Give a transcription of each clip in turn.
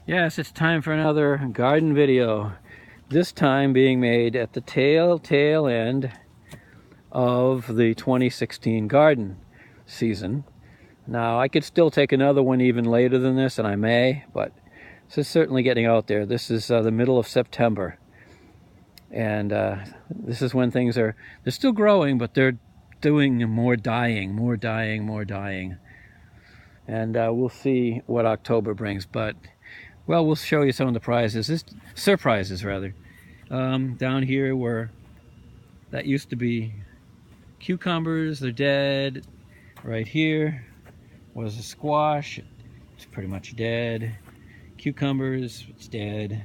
Yes, it's time for another garden video. This time being made at the tail end of the 2016 garden season. Now, I could still take another one even later than this, and I may, but this is certainly getting out there. This is the middle of September. And this is when things they're still growing, but they're doing more dying. And we'll see what October brings, but well, we'll show you some of the surprises rather. Down here where that used to be cucumbers, they're dead. Right here was a squash, it's pretty much dead. Cucumbers, it's dead.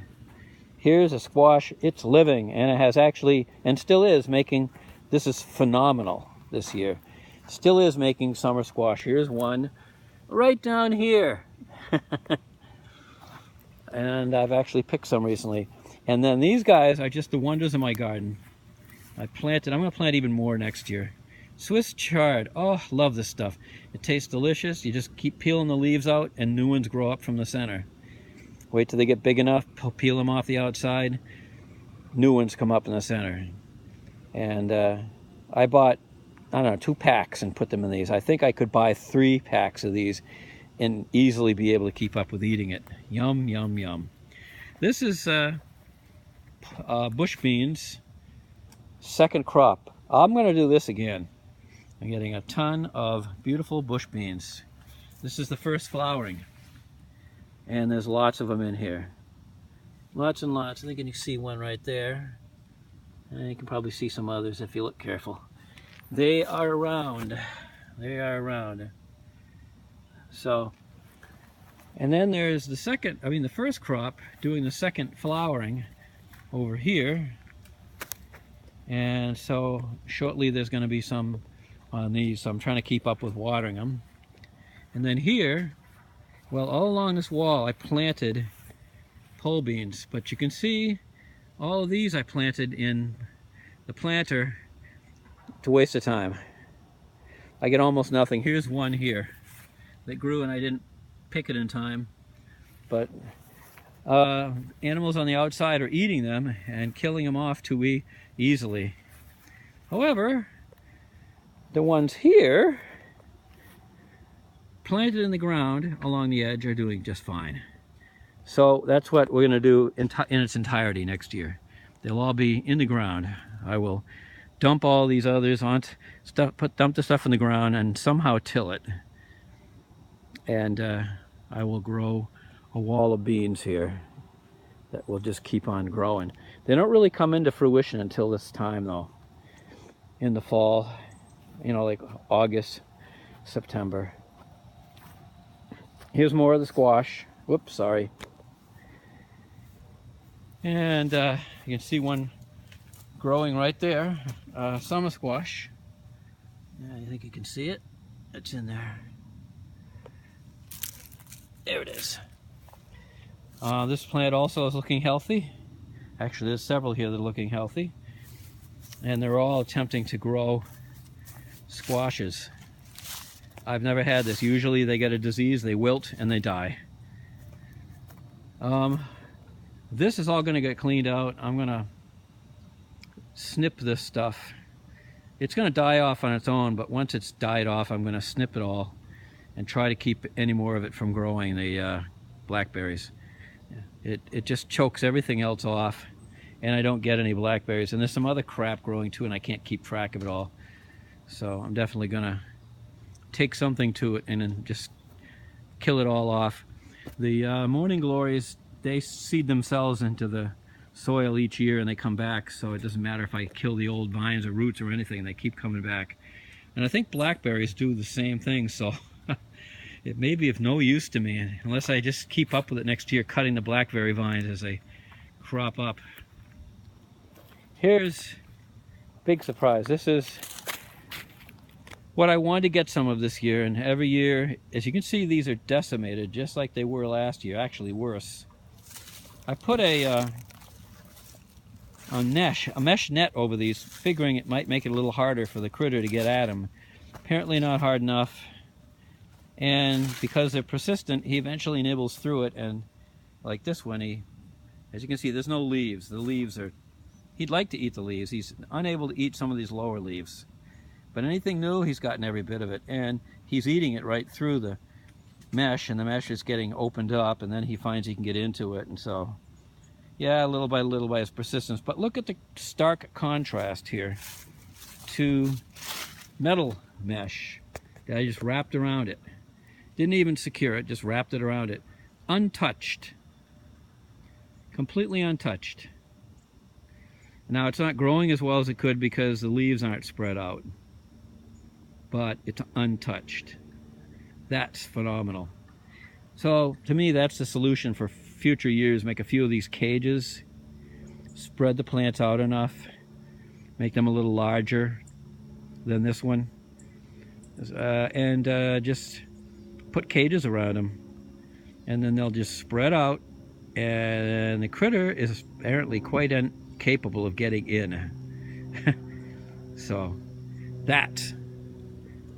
Here's a squash, it's living, and it has actually, and still is making, this is phenomenal this year. Still is making summer squash. Here's one right down here. And I've actually picked some recently. And then these guys are just the wonders of my garden. I'm going to plant even more next year. Swiss chard, oh, love this stuff. It tastes delicious. You just keep peeling the leaves out and new ones grow up from the center. Wait till they get big enough, peel them off the outside, new ones come up in the center. And I bought, I don't know, 2 packs and put them in these. I think I could buy 3 packs of these and easily be able to keep up with eating it. Yum, yum, yum. This is bush beans, second crop. I'm gonna do this again. I'm getting a ton of beautiful bush beans. This is the first flowering. And there's lots of them in here. Lots and lots. I think you can see one right there. And you can probably see some others if you look careful. They are around. They are around. So, and then there's the first crop doing the second flowering over here. And so shortly there's going to be some on these, so I'm trying to keep up with watering them. And then here, well, all along this wall I planted pole beans, but you can see all of these I planted in the planter to waste of time. I get almost nothing. Here's one here that grew and I didn't pick it in time, but animals on the outside are eating them and killing them off too easily. However, the ones here planted in the ground along the edge are doing just fine. So that's what we're going to do in its entirety next year. They'll all be in the ground. I will dump all these others on dump the stuff in the ground and somehow till it. And I will grow a wall of beans here that will just keep on growing. They don't really come into fruition until this time though, in the fall, you know, like August, September. Here's more of the squash. Whoops, sorry. And you can see one growing right there, summer squash. I think you can see it. It's in there. There it is. This plant also is looking healthy. Actually, there's several here that are looking healthy. And they're all attempting to grow squashes. I've never had this. Usually they get a disease, they wilt, and they die. This is all going to get cleaned out. I'm going to snip this stuff. It's going to die off on its own, but once it's died off, I'm going to snip it all and try to keep any more of it from growing, the blackberries. It just chokes everything else off, and I don't get any blackberries. And there's some other crap growing too, and I can't keep track of it all. So I'm definitely going to take something to it and then just kill it all off. The morning glories, they seed themselves into the soil each year and they come back, so it doesn't matter if I kill the old vines or roots or anything, they keep coming back. And I think blackberries do the same thing, so it may be of no use to me unless I just keep up with it next year, cutting the blackberry vines as they crop up. Here's a big surprise. This is what I wanted to get some of this year, and every year, as you can see, these are decimated just like they were last year, actually worse. I put a mesh net over these, figuring it might make it a little harder for the critter to get at them. Apparently not hard enough, and because they're persistent, he eventually nibbles through it and Like this one, as you can see, there's no leaves. The leaves are, he'd like to eat the leaves. He's unable to eat some of these lower leaves. But anything new, he's gotten every bit of it. And he's eating it right through the mesh, and the mesh is getting opened up, and then he finds he can get into it. And so, yeah, little by his persistence. But look at the stark contrast here to metal mesh that I just wrapped around it. Didn't even secure it, just wrapped it around it. Untouched. Completely untouched. Now it's not growing as well as it could because the leaves aren't spread out. But it's untouched. That's phenomenal. So to me, that's the solution for future years. Make a few of these cages, spread the plants out enough, make them a little larger than this one, and just put cages around them, and then they'll just spread out, and the critter is apparently quite incapable of getting in. So that's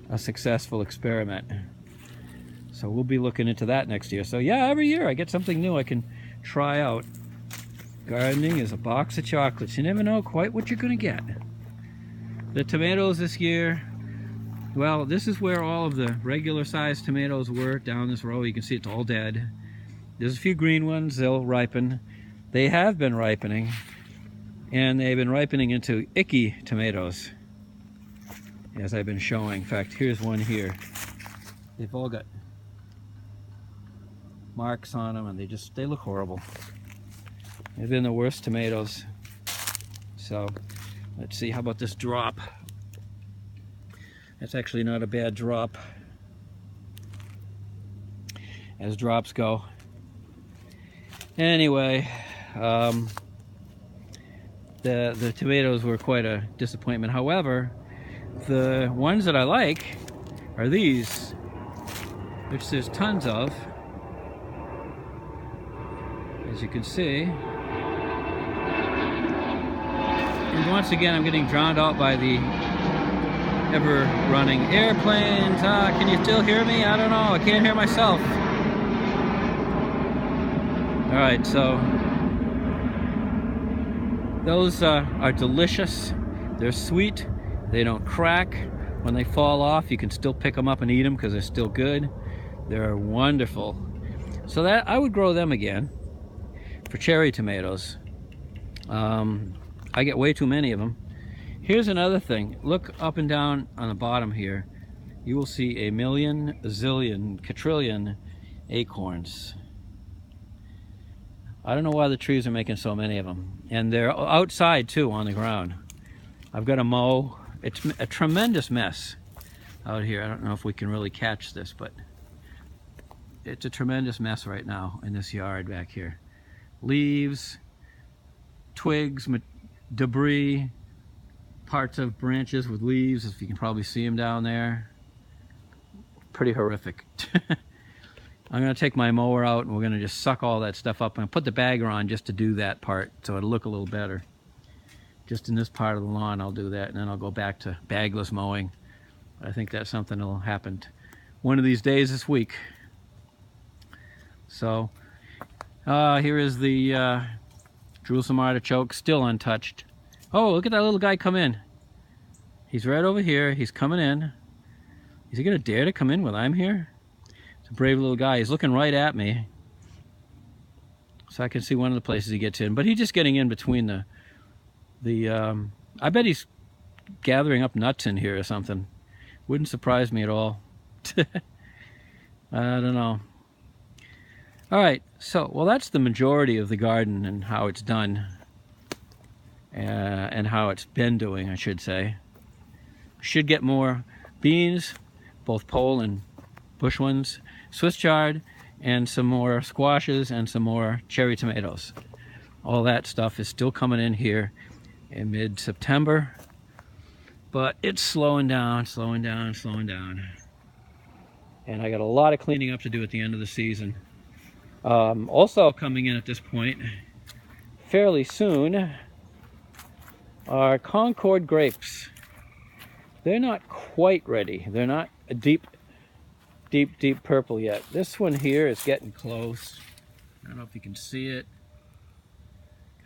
a successful experiment. So we'll be looking into that next year. So yeah, every year I get something new I can try out. Gardening is a box of chocolates. You never know quite what you're gonna get. The tomatoes this year, well, this is where all of the regular sized tomatoes were down this row. You can see it's all dead. There's a few green ones, they'll ripen. They have been ripening, and they've been ripening into icky tomatoes, as I've been showing. In fact, here's one here. They've all got marks on them, and they look horrible. They've been the worst tomatoes. So let's see, how about this drop? That's actually not a bad drop, as drops go. Anyway, the tomatoes were quite a disappointment. However, the ones that I like are these, which there's tons of, as you can see. And once again, I'm getting drowned out by the ever-running airplanes. Can you still hear me? I don't know. I can't hear myself. All right, so those are delicious. They're sweet. They don't crack. When they fall off, you can still pick them up and eat them because they're still good. They're wonderful. So that I would grow them again for cherry tomatoes. I get way too many of them. Here's another thing. Look up and down on the bottom here. You will see a million, zillion, quadrillion acorns. I don't know why the trees are making so many of them. And they're outside too, on the ground. I've got to mow. It's a tremendous mess out here. I don't know if we can really catch this, but it's a tremendous mess right now in this yard back here. Leaves, twigs, debris, parts of branches with leaves, if you can probably see them down there. Pretty horrific. I'm going to take my mower out and we're going to just suck all that stuff up. I'm going to put the bagger on just to do that part so it'll look a little better. Just in this part of the lawn I'll do that, and then I'll go back to bagless mowing. I think that's something that'll happen one of these days this week. So here is the Jerusalem artichoke, still untouched. Oh, look at that little guy come in. He's right over here. He's coming in. Is he going to dare to come in when I'm here? It's a brave little guy. He's looking right at me, so I can see one of the places he gets in. But he's just getting in between the I bet he's gathering up nuts in here or something. Wouldn't surprise me at all. I don't know. All right, so, well, that's the majority of the garden and how it's done, and how it's been doing, I should say. Should get more beans, both pole and bush ones, Swiss chard, and some more squashes and some more cherry tomatoes. All that stuff is still coming in here in mid-September, but it's slowing down, slowing down, slowing down. And I got a lot of cleaning up to do at the end of the season. Also coming in at this point, fairly soon, are Concord grapes. They're not quite ready. They're not a deep purple yet. This one here is getting close. don't know if you can see it.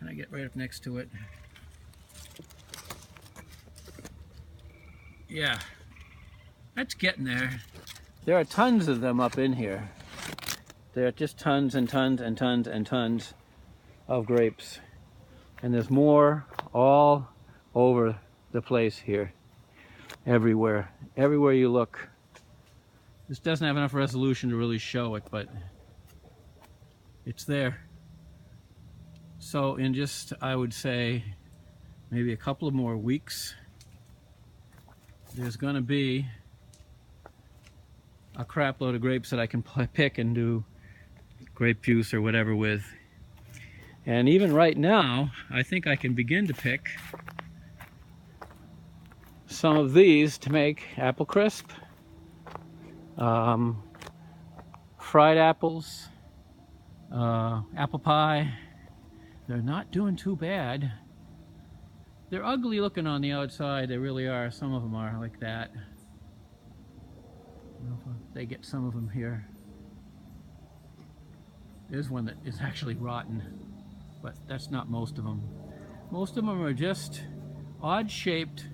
Can I get right up next to it? Yeah, that's getting there. There are tons of them up in here. There are just tons and tons and tons and tons of grapes. And there's more all over the place here. Everywhere. Everywhere you look. This doesn't have enough resolution to really show it, but it's there. So in just, I would say, maybe a couple of more weeks, there's going to be a crap load of grapes that I can pick and do grape juice or whatever with. And even right now, I think I can begin to pick some of these to make apple crisp, fried apples, apple pie. They're not doing too bad. They're ugly looking on the outside, they really are. Some of them are like that. I don't know if they get some of them here. There's one that is actually rotten, but that's not most of them. Most of them are just odd-shaped,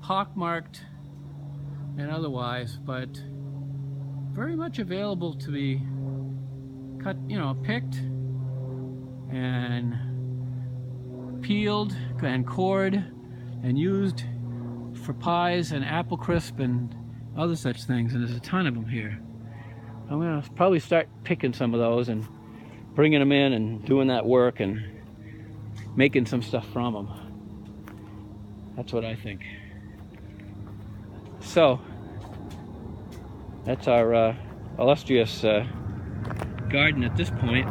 pockmarked, and otherwise, but very much available to be cut, you know, picked and peeled and cored and used for pies and apple crisp and other such things, and there's a ton of them here. I'm gonna probably start picking some of those and bringing them in and doing that work and making some stuff from them. That's what I think. So that's our illustrious garden at this point.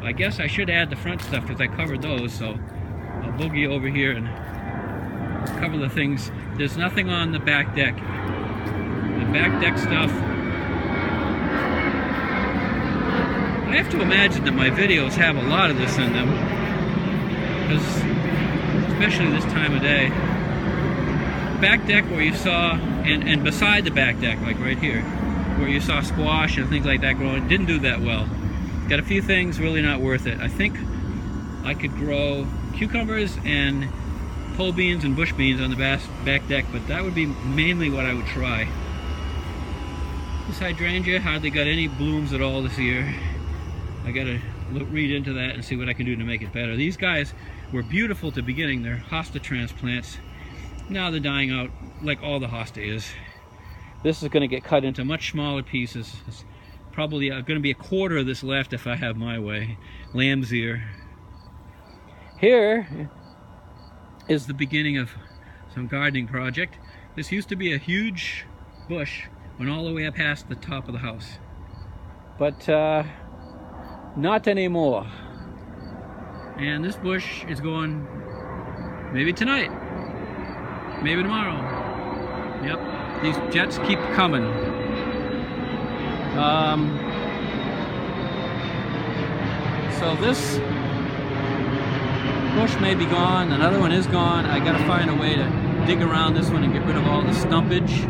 I guess I should add the front stuff because I covered those, so I'll boogie over here and cover the things. There's nothing on the back deck. The back deck stuff, I have to imagine that my videos have a lot of this in them, because especially this time of day. Back deck where you saw, and beside the back deck, like right here, where you saw squash and things like that growing, didn't do that well. Got a few things really not worth it. I think I could grow cucumbers and pole beans and bush beans on the back deck, but that would be mainly what I would try. This hydrangea hardly got any blooms at all this year. I gotta read into that and see what I can do to make it better. These guys were beautiful at the beginning. They're hosta transplants. Now they're dying out like all the hosta is. This is gonna get cut into much smaller pieces. It's probably gonna be a quarter of this left if I have my way. Lamb's ear. Here is the beginning of some gardening project. This used to be a huge bush, went all the way up past the top of the house. But not anymore. And this bush is going maybe tonight, maybe tomorrow. Yep, these jets keep coming. So this bush may be gone, another one is gone. I gotta find a way to dig around this one and get rid of all the stumpage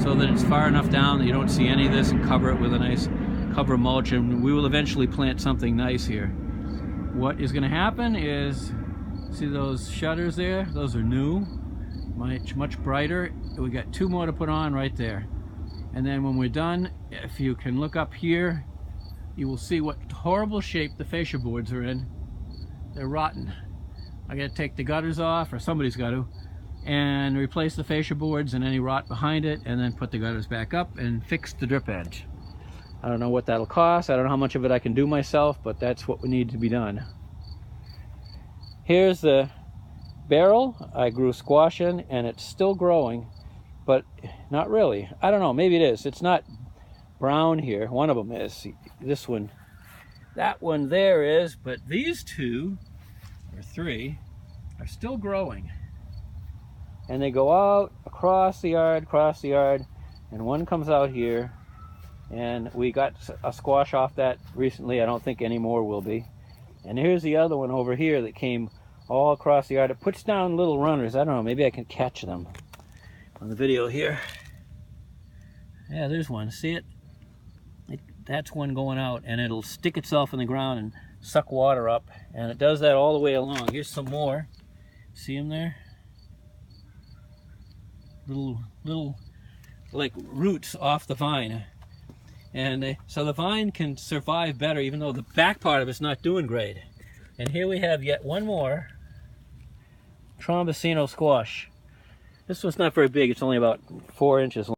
so that it's far enough down that you don't see any of this, and cover it with a nice cover mulch, and we will eventually plant something nice here. What is gonna happen is, see those shutters there? Those are new, much brighter. We got 2 more to put on right there. And then when we're done, if you can look up here, you will see what horrible shape the fascia boards are in. They're rotten. I gotta take the gutters off, or somebody's got to, and replace the fascia boards and any rot behind it, and then put the gutters back up and fix the drip edge. I don't know what that'll cost. I don't know how much of it I can do myself, but that's what we need to be done. Here's the barrel I grew squash in, and it's still growing, but not really. I don't know, maybe it is. It's not brown here. One of them is. This one, that one there is, but these 2 or 3 are still growing. And they go out across the yard, and one comes out here, and we got a squash off that recently. I don't think any more will be. And here's the other one over here that came all across the yard. It puts down little runners. I don't know, maybe I can catch them on the video here. Yeah, there's one. See it? It that's one going out, and it'll stick itself in the ground and suck water up, and it does that all the way along. Here's some more. See them there? Little like roots off the vine. And so the vine can survive better even though the back part of it's not doing great. And here we have yet one more Trombosino squash. This one's not very big, it's only about 4 inches long.